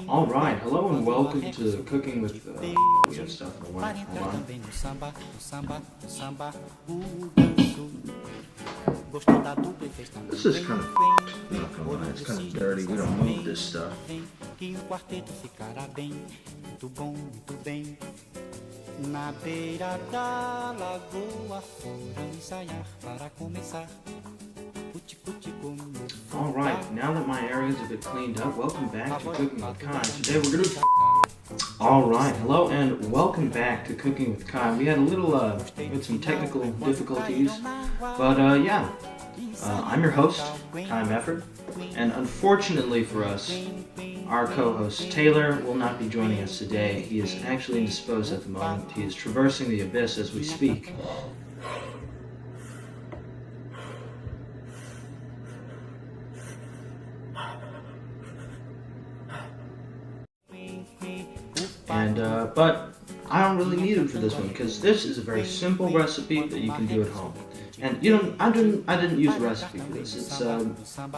Alright, hello and welcome to Cooking with we have stuff in the way. Hold on. This is kind of not gonna lie, it's kind of dirty. We don't move this stuff. Na beira da lagoa foram ensaiar para começar. Alright, now that my area is a bit cleaned up, welcome back to Cooking with Kai. Today we're gonna... Alright, hello and welcome back to Cooking with Kai. We had a little, we had some technical difficulties, but yeah. I'm your host, Kai Mefferd, and unfortunately for us, our co-host Taylor will not be joining us today. He is actually indisposed at the moment. He is traversing the abyss as we speak. And, but I don't really need him for this one because this is a very simple recipe that you can do at home. And you don't, I didn't use a recipe for this. It's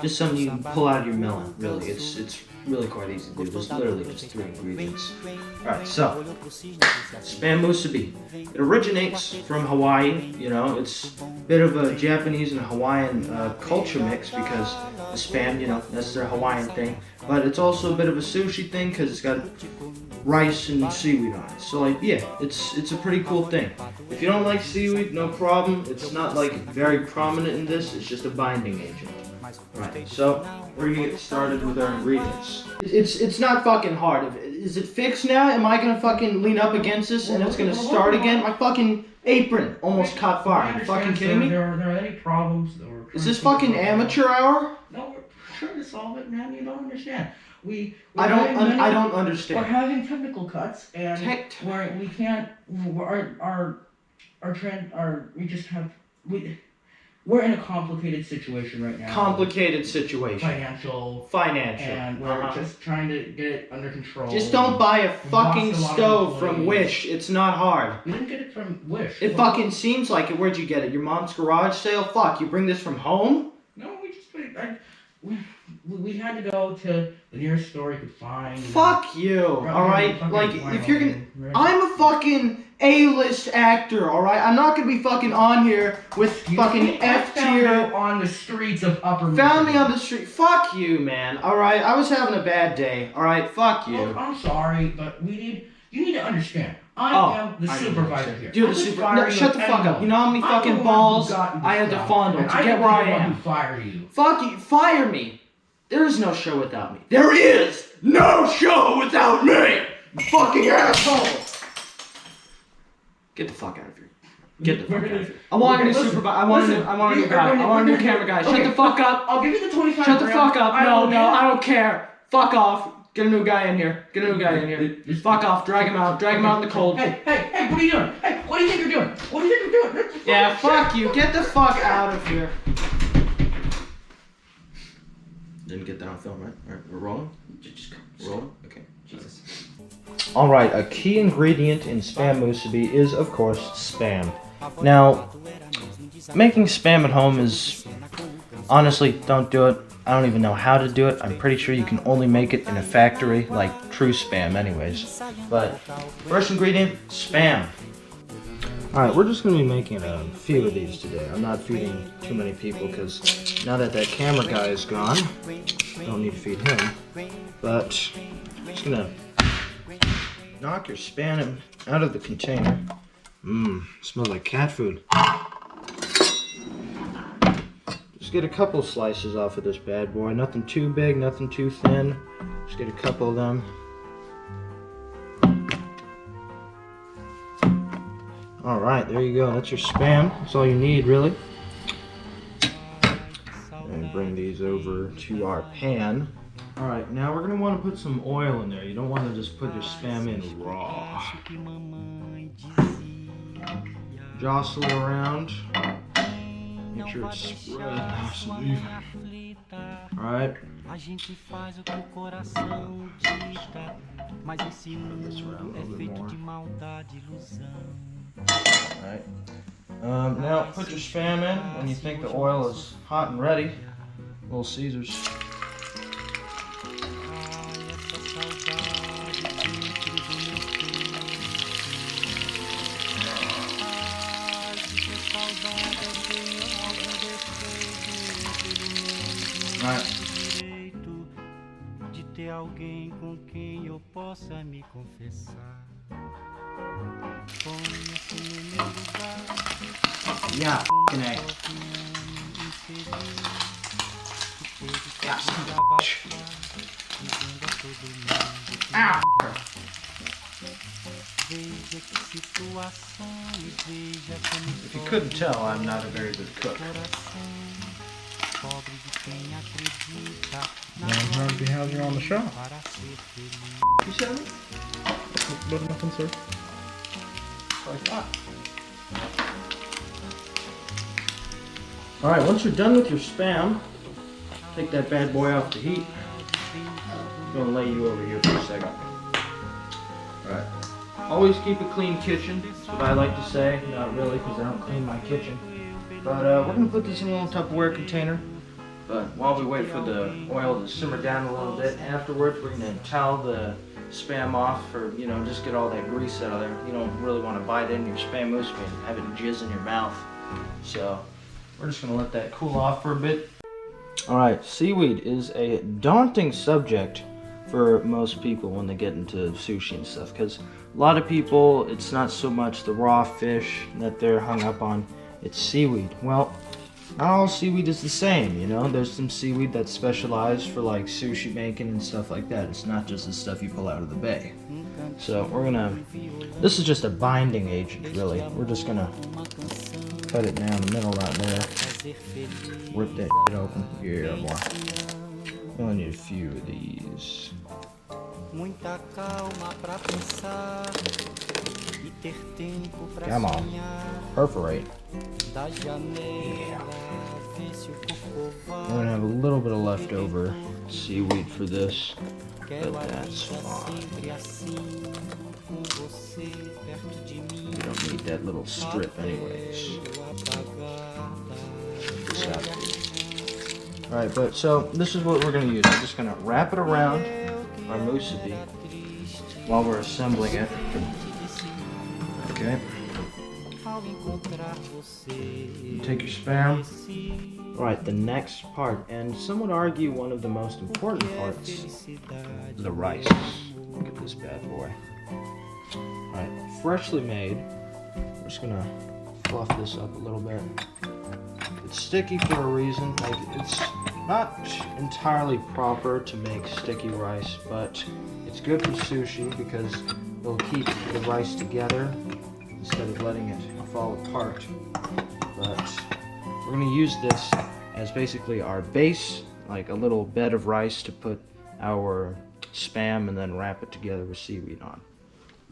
just something you can pull out of your melon. Really, it's really quite easy to do. There's literally just 3 ingredients. All right, so Spam Musibi. It originates from Hawaii. You know, it's a bit of a Japanese and Hawaiian culture mix because the spam, you know, that's their Hawaiian thing. But it's also a bit of a sushi thing because it's got rice and seaweed on it. So like, yeah, it's a pretty cool thing. If you don't like seaweed, no problem. It's not like very prominent in this. It's just a binding agent. Right, so we're gonna get started with our ingredients. It's not fucking hard. Is it fixed now? Am I gonna fucking lean up against this and it's gonna start again? My fucking apron almost caught fire. Are you fucking kidding me? There are any problems that we're Is this fucking amateur hour? No, we're trying to solve it, man. You don't understand. I don't understand. We're having technical cuts, and we can't. We're in a complicated situation right now. Complicated situation. Financial. And we're just trying to get it under control. Just don't buy a fucking stove from Wish. It's not hard. We didn't get it from Wish. It fucking seems like it. Where'd you get it? Your mom's garage sale? Fuck, you bring this from home? No, we just we had to go to the nearest store we could find. Fuck you, alright? Like, if you're gonna... I'm a fucking A-list actor, alright? I'm not gonna be fucking on here with fucking F-tier... on the streets of Upper Found me on the street. Fuck you, man, alright? I was having a bad day, alright? Fuck you. Look, I'm sorry, but you need to understand. I am the supervisor here. You're the supervisor. No, shut the fuck up. You know how many fucking balls I had to fondle to get where I am? Fire you. Fuck you. Fire me. There is no show without me. There is no show without me. You fucking asshole. Get the fuck out of here. Get the fuck out of here. I want a new supervisor. I want a new guy. I want a new camera guy. Shut the fuck up. I'll give you the 25. Shut the fuck up. No, I don't care. Fuck off. Get a new guy in here. Get a new guy in here. Fuck off. Drag him out. Drag him out in the cold. Hey, what are you doing? Hey, what do you think you're doing? What do you think you're doing? Yeah, fuck you. Get the fuck out of here. Didn't get that on film, right? Alright, we're rolling? Just rolling? Okay. Jesus. Alright, a key ingredient in Spam Musibi is, of course, Spam. Now, making Spam at home is... Honestly, don't do it. I don't even know how to do it. I'm pretty sure you can only make it in a factory, like true Spam anyways. But, first ingredient, Spam. Alright, we're just going to be making a few of these today. I'm not feeding too many people because now that camera guy is gone, I don't need to feed him. But I'm just going to knock your Spam out of the container. Smells like cat food. Just get a couple slices off of this bad boy. Nothing too big, nothing too thin. Just get a couple of them. Alright, there you go. That's your Spam. That's all you need, really. And bring these over to our pan. Alright, now we're going to want to put some oil in there. You don't want to just put your Spam in raw. Jostle it around. Make sure it's spread nice and even. Alright. Move this around a little bit more. Alright. Now put your Spam in when you think the oil is hot and ready. Little Caesars. Right. De ter alguém com quem eu possa me confessar. Põe-se no meu lugar. Yeah, f***ing A. Yeah, son of a bitch. Ow! If you couldn't tell, I'm not a very good cook. I'm proud to be having you on the show. You said it? But nothing, sir. Like that. Alright, once you're done with your Spam, take that bad boy off the heat. I'm gonna lay you over here for a second. Alright. Always keep a clean kitchen. That's what I like to say. Not really, because I don't clean my kitchen. But we're gonna put this in a little Tupperware container. But while we wait for the oil to simmer down a little bit, afterwards we're gonna towel the Spam off for, you know, just get all that grease out of there. You don't really want to bite in your Spam Musibi and have it jizz in your mouth. So we're just gonna let that cool off for a bit. Alright, seaweed is a daunting subject for most people when they get into sushi and stuff, because a lot of people, it's not so much the raw fish that they're hung up on, it's seaweed. Well, not all seaweed is the same, you know. There's some seaweed that's specialized for like sushi making and stuff like that. It's not just the stuff you pull out of the bay. So we're gonna, this is just a binding agent really. We're just gonna cut it down the middle right there. Rip that shit open. Yeah, boy. We only need a few of these. Come on. Perforate. Yeah. We're gonna have a little bit of leftover seaweed for this, but that's fine. We don't need that little strip anyways. Alright, but so this is what we're gonna use. We're just gonna wrap it around our Musibi while we're assembling it. Okay. You take your Spam. Alright, the next part, and some would argue one of the most important parts, the rice. Look at this bad boy. Alright, freshly made. We're just gonna fluff this up a little bit. It's sticky for a reason. Like, it's not entirely proper to make sticky rice, but it's good for sushi because it'll keep the rice together instead of letting it fall apart. But we're going to use this as basically our base, like a little bed of rice to put our Spam and then wrap it together with seaweed on.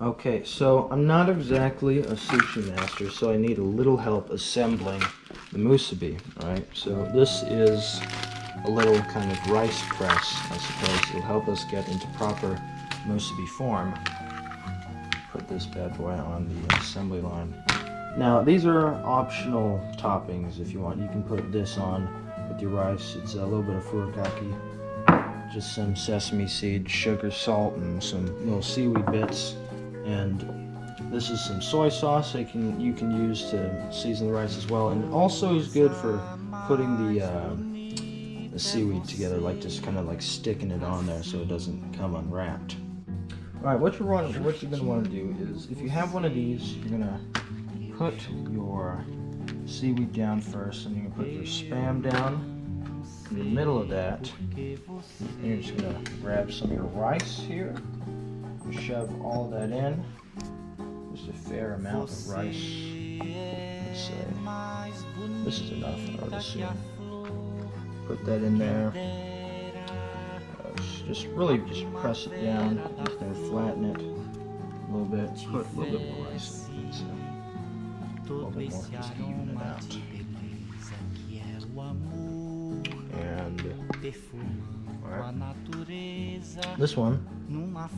Okay, so I'm not exactly a sushi master, so I need a little help assembling the Musibi, right? So this is a little kind of rice press, I suppose. It'll help us get into proper Musibi form. Put this bad boy on the assembly line. Now, these are optional toppings if you want. You can put this on with your rice. It's a little bit of furikake, just some sesame seed, sugar, salt, and some little seaweed bits. And this is some soy sauce that you can use to season the rice as well. And also is good for putting the seaweed together, like just kind of like sticking it on there so it doesn't come unwrapped. Alright, what you're going to want to do is, if you have one of these, you're going to put your seaweed down first, and you're going to put your Spam down in the middle of that. And you're just going to grab some of your rice here, and shove all that in. Just a fair amount of rice. Let's say this is enough, I would assume. Put that in there. Just press it down, just kind of flatten it a little bit. Put a little bit more rice in it, so a little bit more, just even it out. And alright, this one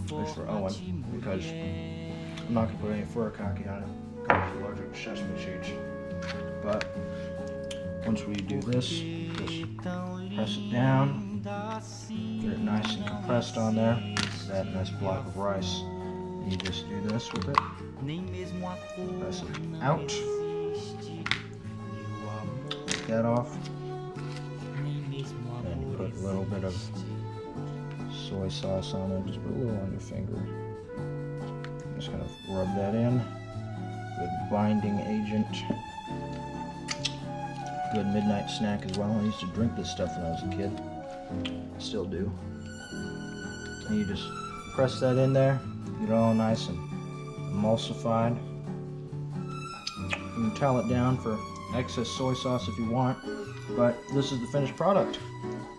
is for Owen because I'm not gonna put any furikake on it because he's allergic to sesame seeds. But once we do this, just Press it down. Get it nice and compressed on there. That nice block of rice. And you just do this with it. Press it out. Take that off. And you put a little bit of soy sauce on it. Just put a little on your finger. Just kind of rub that in. Good binding agent. Good midnight snack as well. I used to drink this stuff when I was a kid. Still do. And you just press that in there. Get it all nice and emulsified. You can towel it down for excess soy sauce if you want. But this is the finished product.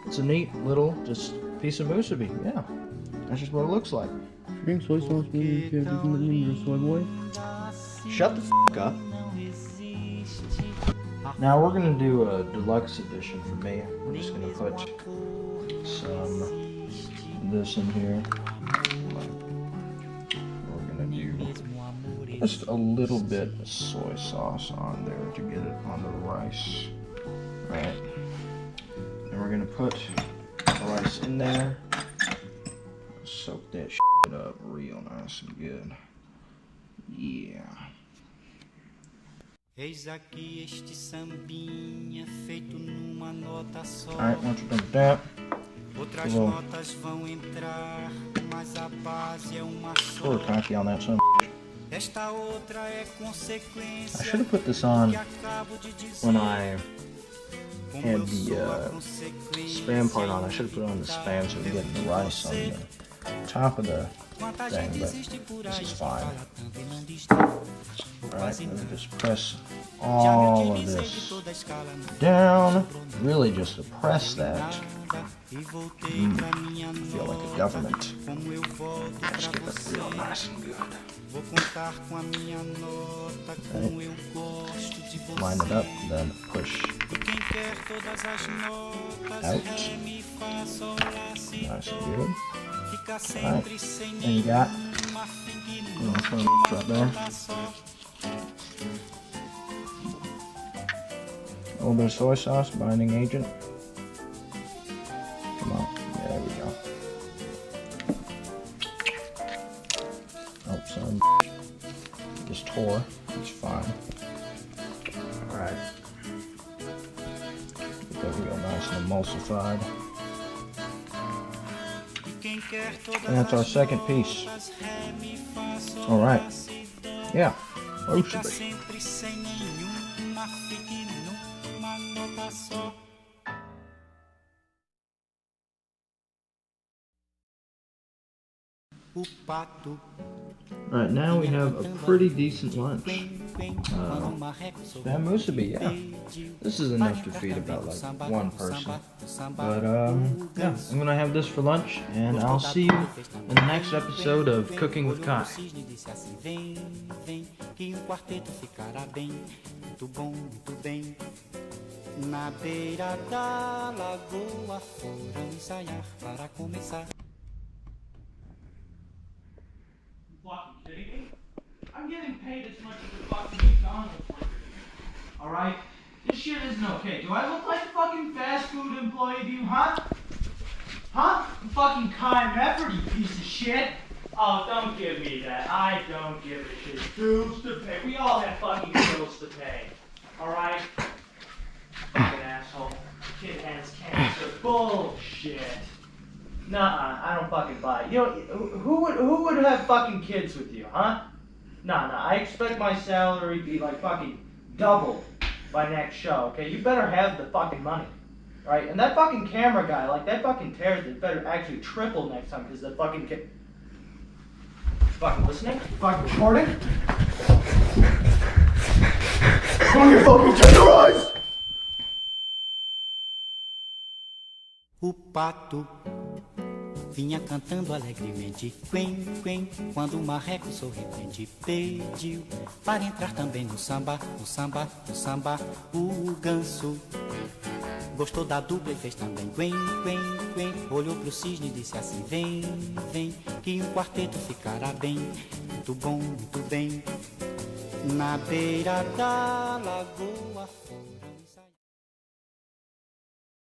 It's a neat little just piece of musubi. Yeah. That's just what it looks like. Drink soy sauce when you're a soy boy. Shut the f*** up. Now we're gonna do a deluxe edition for me. We're just gonna put some of this in here. We're gonna do just a little bit of soy sauce on there to get it on the rice. Right. And we're gonna put the rice in there. Soak that shit up real nice and good. Yeah. Eis aqui este sambinha feito numa nota só. Alright, once you're done with that, Outras notas vão entrar, mas a base é uma só. pour coffee on that son. Esta outra é consequência. I should have put this on when I had the spam part on. I should have put on the spam so we get the rice on the top of the thing, but this is fine. Alright, let me just press all of this down. Really just to press that. I feel like a government. Just get that real nice and good. Right. Line it up, then push out. Nice and good. Alright, and you got right there. A little bit of soy sauce, binding agent. Come on, there we go. Oh, sorry. Just tore. It's fine. Alright. Get that real nice and emulsified. And that's our second piece. Alright. Yeah. Musibi. O pato. Alright, now we have a pretty decent lunch. That musubi, yeah. This is enough to feed about like one person. But yeah, I'm gonna have this for lunch, and I'll see you in the next episode of Cooking with Kai. Na beira da lagoa foram ensaiar para começar. Fucking kidding me? I'm getting paid as much as the fucking McDonald's worker. Alright? This shit isn't okay. Do I look like a fucking fast food employee to you, huh? Huh? I'm fucking Kai Mefferd, you piece of shit. Oh, don't give me that. I don't give a shit. Bills to pay. We all have fucking bills to pay. Alright? Fucking asshole. Kid has cancer. Bullshit. Nuh-uh, I don't fucking buy it. You know, who would have fucking kids with you, huh? Nah, I expect my salary to be like fucking double by next show, okay? You better have the fucking money, right? And that fucking camera guy, like that fucking tears it, better actually triple next time, because the fucking kid... Fucking listening? Fucking recording? On your fucking tenderized! O pato vinha cantando alegremente, quen, quen, quando o marreco sorridente pediu para entrar também no samba, no samba, no samba. O ganso gostou da dupla e fez também quen, quen, quen. Olhou pro cisne e disse assim: vem, vem, que um quarteto ficará bem, muito bom, muito bem. Na beira da lagoa fora.